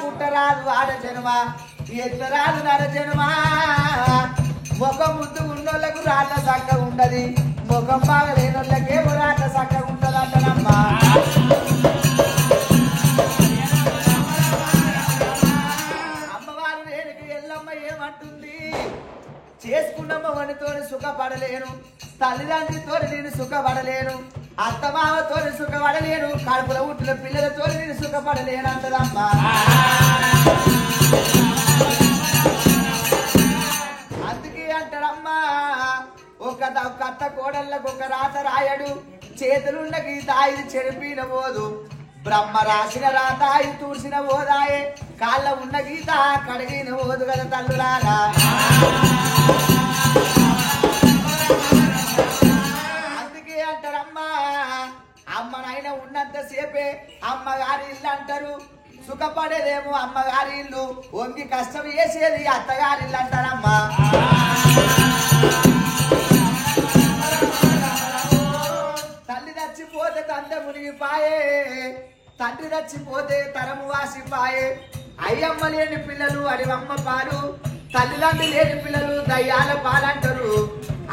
పుట్టరాదు ఆడ జన్మ ఎత్తరాదు నర జన్మ ముఖం ముద్దు ఉన్నోళ్లకు రాట చక్క ఉండదు ముఖం బాగా లేనోళ్ళకేమో రాట చక్కగా ఉంటది అంటనమ్మా అమ్మవారు నేనికి ఎల్లమ్మ ఏమంటుంది చేసుకున్నమ్మ వనితో సుఖపడలేను తల్లిదండ్రితో నేను సుఖపడలేను అత్తమామతో సుఖపడలేను కడుపులో పుట్టిన పిల్లలతో నేను సుఖపడలేను అంటదమ్మా అందుకే అంటారమ్మా ఒక కట్ట కోడళ్ళకు ఒక రాత రాయడు చేతులున్న గీత ఇది చెరిపిన పోదు బ్రహ్మ రాసిన రాత ఇది తూర్చిన పోదాయే కాళ్ళ ఉన్న గీత కడిగిన పోదు కదా తల్లులారా అందుకే అంటారమ్మా అమ్మ నాయన ఉన్నంత సేపే అమ్మగారి ఇల్లు అంటారు సుఖపడేదేమో అమ్మగారి ఇల్లు వంగి కష్టం చేసేది అత్తగారి ఇల్లు అంటారమ్మా తల్లి చచ్చిపోతే తండ్రి మునిగిపాయే తండ్రి చచ్చిపోతే తరము వాసిపాయే అయ్యమ్మ లేని పిల్లలు అడివమ్మ పాలు తల్లిదండ్రులు లేని పిల్లలు దయ్యాల పాలంటారు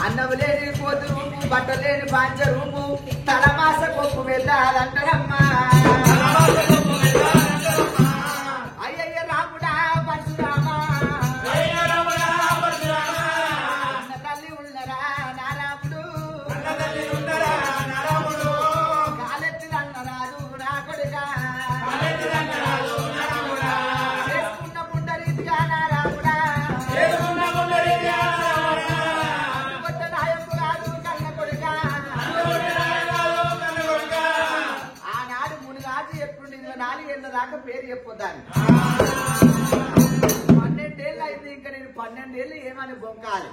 అన్నం లేని కోతి రూపు బట్ట లేని పాంచ రూపు తలమాస కొప్పు వెళ్ళాలంటారమ్మా అయ్యయ్య రాముడా పరశురామా అన్న తల్లి ఉన్నరా నారాముడు కాలెత్తి అన్నరాదు నా కొడుగా చేసుకున్న పుండరీతిగా నారాముడా ఆనాడు మునిరాజు ఎప్పుడు నాలుగేళ్ల దాకా పేరు చెప్పొద్దాన్ని 12 ఏళ్ళు అయితే ఇంకా నేను 12 ఏళ్ళు ఏమని బొంకాలి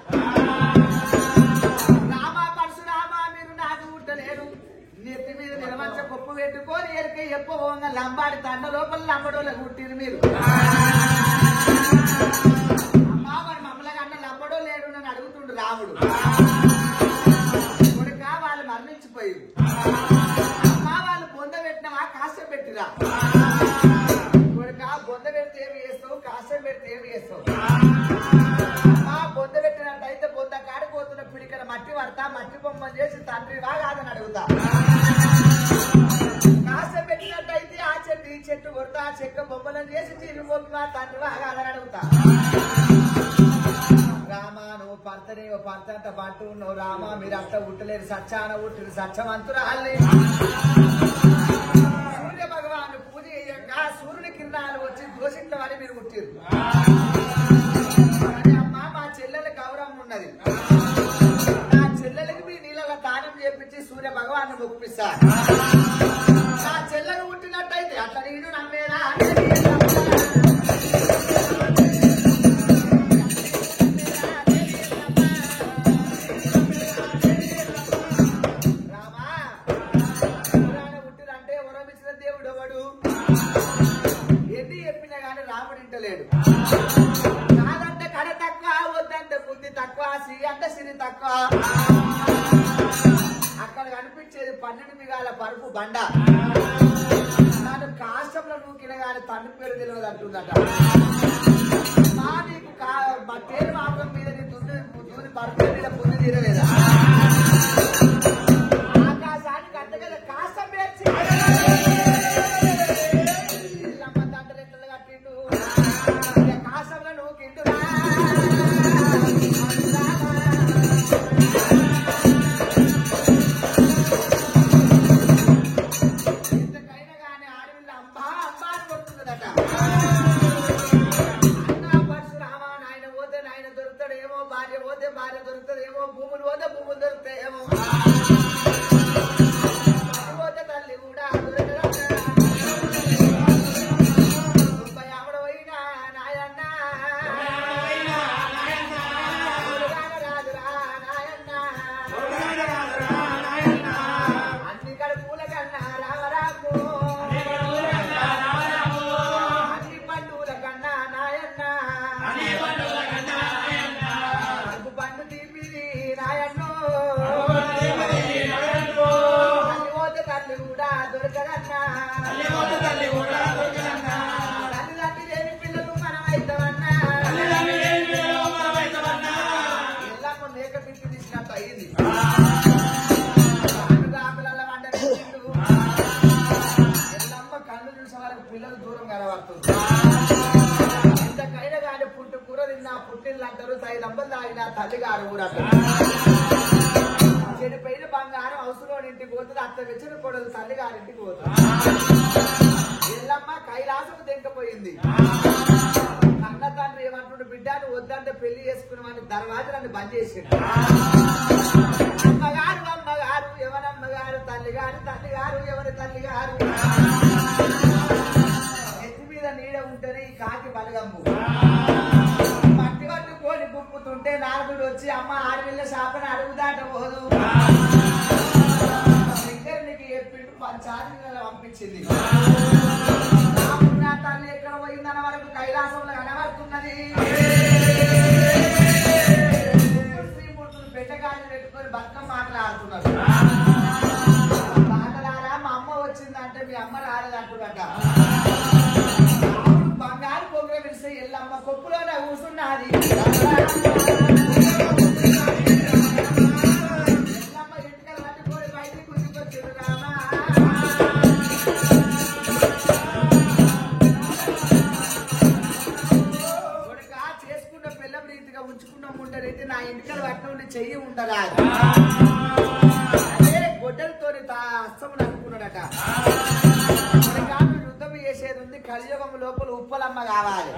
రామా పరశురామా మీరు నాకు పుట్టలేరు నెత్తి మీద నిలవంచ గొప్ప పెట్టుకొని ఎరికే ఎప్పగా లంబాడి తండ లోపల లంబడోళ్ళకు పుట్టిరు మీరు అమ్మా మరి మమ్మల్ని కన్నా లంబడో లేడు నన్ను అడుగుతుండు రాముడు కొడుక వాళ్ళు మరణించిపోయారు అమ్మా వాళ్ళు బొంద పెట్టినవా కాస్త పెట్టిరా కొడుక బొంద పెడితే ఏమి చేస్తావు కాస్త పెడితే ఏమి చేస్తావు అమ్మా బొంద పెట్టినట్టయితే బొంద కాడిపోతున్న పిడికల మట్టి పడతా మట్టి బొమ్మను చేసి తండ్రి కాదని అడుగుతా కాస్త పెట్టినట్టయితే ఆ చెట్టు ఈ చెట్టు కొడతా చెక్క బొమ్మలను చేసి చిరు బొమ్మ తండ్రి కాదని అడుగుతా రామా నువ్వు పంతనేవో పంతంత పంటూ ఉన్నావు రామా మీరు అంత ఉట్టలేరు సచ్చాన ఉట్టిరు సత్యవంతురాలి సూర్య భగవాను పూజ చేయంగా సూర్యుని కిరణాలు వచ్చి దోషించమని మీరు పుట్టిరు అమ్మా మా చెల్లెల గౌరవం ఉన్నది నా చెల్లెలకి మీ నీళ్ళ దానం చేపించి సూర్య భగవాన్ని మొక్కిస్తా నా చెల్లెలు పుట్టినట్టయితే అట్లా నేను నమ్మేనా కాదంటే కడ తక్కువ వద్దంటే బుద్ధి తక్కువ సి అంటే సిరి తక్కువ అక్కడ కనిపించేది 12 మిగాల పరుపు బండ నాను కాష్టంలో నూకిన కానీ తండ్రి పేరు తెలియదు అంటుందట మా నీకు పేరు మాపం మీద నీ దూది పరుపు మీద బుద్ధి తీరలేదా ఆకాశానికి అంతగా కాష్టం పేర్చి భార్య పోతే భార్య దొరుకుతుందేమో భూములు పోతే భూములు దొరుకుతాయేమో కనబడుతుంది ఎంతకైనా కానీ పుట్టు కూర తిన్నా పుట్టిల్లు అంటారు తైదంబలు తాగిన తల్లిగారు కూడా చెడిపోయిన బంగారం అవసరం ఇంటికి పోతుంది అత్త వెచ్చిన కొడలు తల్లిగారింటికి పోతుంది ఎల్లమ్మ కైలాసం తెంకపోయింది అన్న తండ్రి ఏమంటుండే బిడ్డను వద్దంటే పెళ్లి చేసుకున్నామని దర్వాజాన్ని బంద్ చేసిండు అమ్మగారు అమ్మగారు ఎవరమ్మగారు తల్లిగారు తల్లిగారు ఎవరి తల్లిగారు ఎత్తి మీద నీడ ఉంటేనే ఈ కాకి బలగంపు మట్టి పట్టుకొని గుప్పుతుంటే నారదుడు వచ్చి అమ్మ ఆడపిల్ల శాపని అడుగుదాట పోదు శంకరునికి చెప్పిండు పంచాయతీ పంపించింది నా తల్లి ఎక్కడ పోయిందన్న వరకు కైలాసంలో కనబడుతున్నది శ్రీమూర్తులు పెట్టగాలి పెట్టుకొని బతుకమ్మ మాట్లాడుతున్నారు మాటలారా మా అమ్మ వచ్చిందంటే మీ అమ్మ రాలేదంటున్నట బంగారు పొగర పిలిస్తే ఎల్లమ్మ కొప్పులోనే కూర్చున్నది ఎల్లమ్మ ఇంటికలు పట్టుకొని బయటికి గుర్తుకొచ్చింది రామా చేసుకున్న పిల్లం రీతిగా ఉంచుకున్న ఉండరైతే నా ఇంటికలు పట్టిన ఉండి చెయ్యి ఉండరా అదే గొడ్డలతో అస్తములు అనుకున్నాడట యుద్ధం చేసేది ఉంది కలియుగం లోపల ఉప్పలమ్మ కావాలి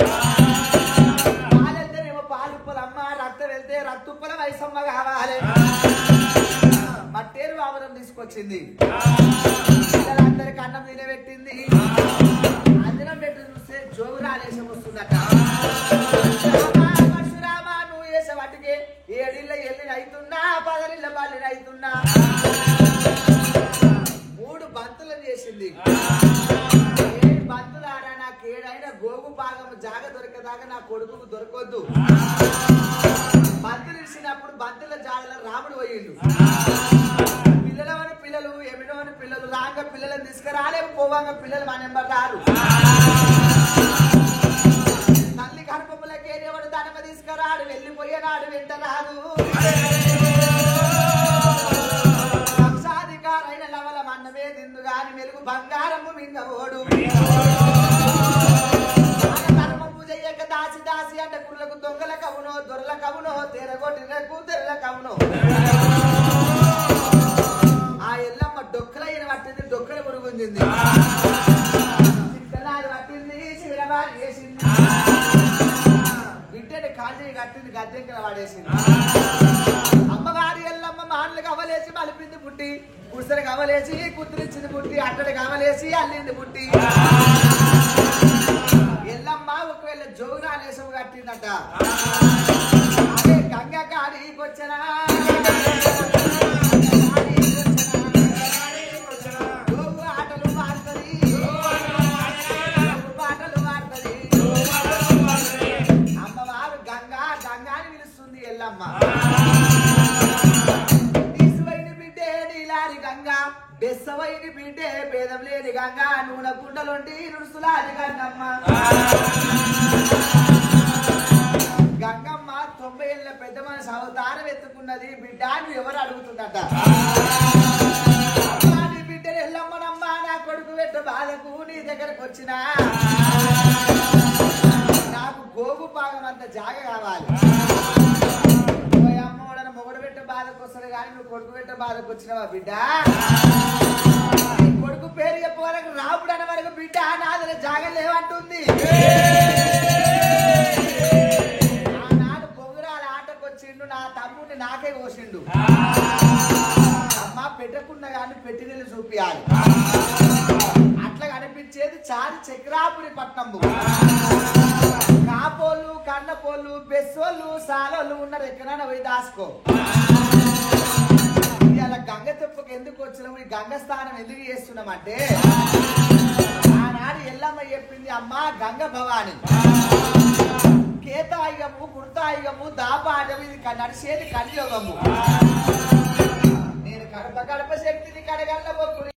పాలు వెళ్తేనేమో పాలు ఉప్పలమ్మ రక్తం వెళ్తే రక్తుప్పల వయసమ్మ కావాలి మట్టేరు వామనం తీసుకొచ్చింది పిల్లలందరికి అన్నం తినబెట్టింది అన్నం పెట్టి చూస్తే జోగురాలేశం వస్తుందట పరశురామా నువ్వు చేసే వాటికి 7 ఇళ్ళ ఎల్లిని అవుతున్నా 10 ఇళ్ళ బాలిని అవుతున్నా 3 బంతులను చేసింది 7 బంతులు ఆడా నాకు ఏడైనా గోగు భాగం జాగ దొరకదాకా నా కొడుకు దొరకొద్దు బంతులు ఇచ్చినప్పుడు బంతుల జాగలో రాముడు పోయిండు పిల్లలవని పిల్లలు ఎమిడవని పిల్లలు రాంగ పిల్లలను తీసుకురాలేము పోవాంగ పిల్లలు మన నెంబర్ రారు తల్లి గర్భములకేవాడు ధనమ తీసుకురాడు వెళ్ళిపోయేనాడు వెంట రాదు వంశాధికారైన లవల మన్నమే తిందు గాని మెలుగు బంగారము మింగవోడు ధర్మము చెయ్యక దాసి దాసి అంటే కుర్లకు దొంగల కవునో దొరల కవునో తెరగొట్టినకు తెరల కవునో ఆ ఎల్లమ్మ డొక్కలైన పట్టింది డొక్కల మురుగుంది చిట్టలాది పట్టింది చిరవారి వేసింది బిడ్డని కాళ్ళని కట్టింది గద్దెంకల వాడేసింది అమ్మగారి ఎల్లమ్మ మాటలు కవలేసి మలిపింది పుట్టి కుడిసరి కవలేసి కుదిరించింది పుట్టి అట్టడి కవలేసి అల్లింది పుట్టి ఎల్లమ్మ ఒకవేళ జోగురాలేశం కట్టిందట అదే గంగ కాడికి వచ్చినా జోగు ఆటలు మారుతుంది పాటలు మారుతుంది అమ్మవారు గంగా గంగాని పిలుస్తుంది ఎల్లమ్మ తీసువైన బిడ్డే నీలారి గంగా బెస్సవైన బిడ్డే భేదం లేని గంగా నూనె కుండలుండి నుడుసులాది గంగమ్మ గంగమ్మ 90 ఏళ్ళ పెద్ద మనసు అవతారం ఎత్తుకున్నది బిడ్డ నువ్వు ఎవరు అడుగుతుందట నీ బిడ్డలు ఎల్లమ్మనమ్మా నా కొడుకు పెట్ట బాధకు నీ దగ్గరకు వచ్చినా నాకు గోగు పాగం అంత జాగ కావాలి అమ్మోడని మొగడు పెట్టే బాధకు వస్తుంది కానీ నువ్వు కొడుకు పెట్టే బాధకు వచ్చినావా బిడ్డ కొడుకు పేరు చెప్పే వరకు రాపుడు అనే వరకు బిడ్డ నాది జాగ లేవంటుంది ఆనాడు పొగురాల ఆటకు వచ్చిండు నా తమ్ముడిని నాకే కోసిండు అమ్మ పెట్టకున్నా కానీ పెట్టి నీళ్ళు చూపియాలి అట్లా కనిపించేది చారి చక్రాపురి పట్నంబు కాపోళ్ళు కన్నపోళ్ళు బెస్సోళ్ళు సాలోళ్ళు ఉన్నారు ఎక్కడైనా పోయి దాసుకో ఇలా గంగ తెప్పకు ఎందుకు వచ్చినాము ఈ గంగ స్థానం ఎందుకు చేస్తున్నామంటే ఆనాడు ఎల్లమ్మ చెప్పింది అమ్మ గంగ భవాని కేతాయుగము గుర్తాయుగము దాపాయుగము ఇది నడిచేది కలియుగము నేను కడప కడప శక్తిని కడగల్ల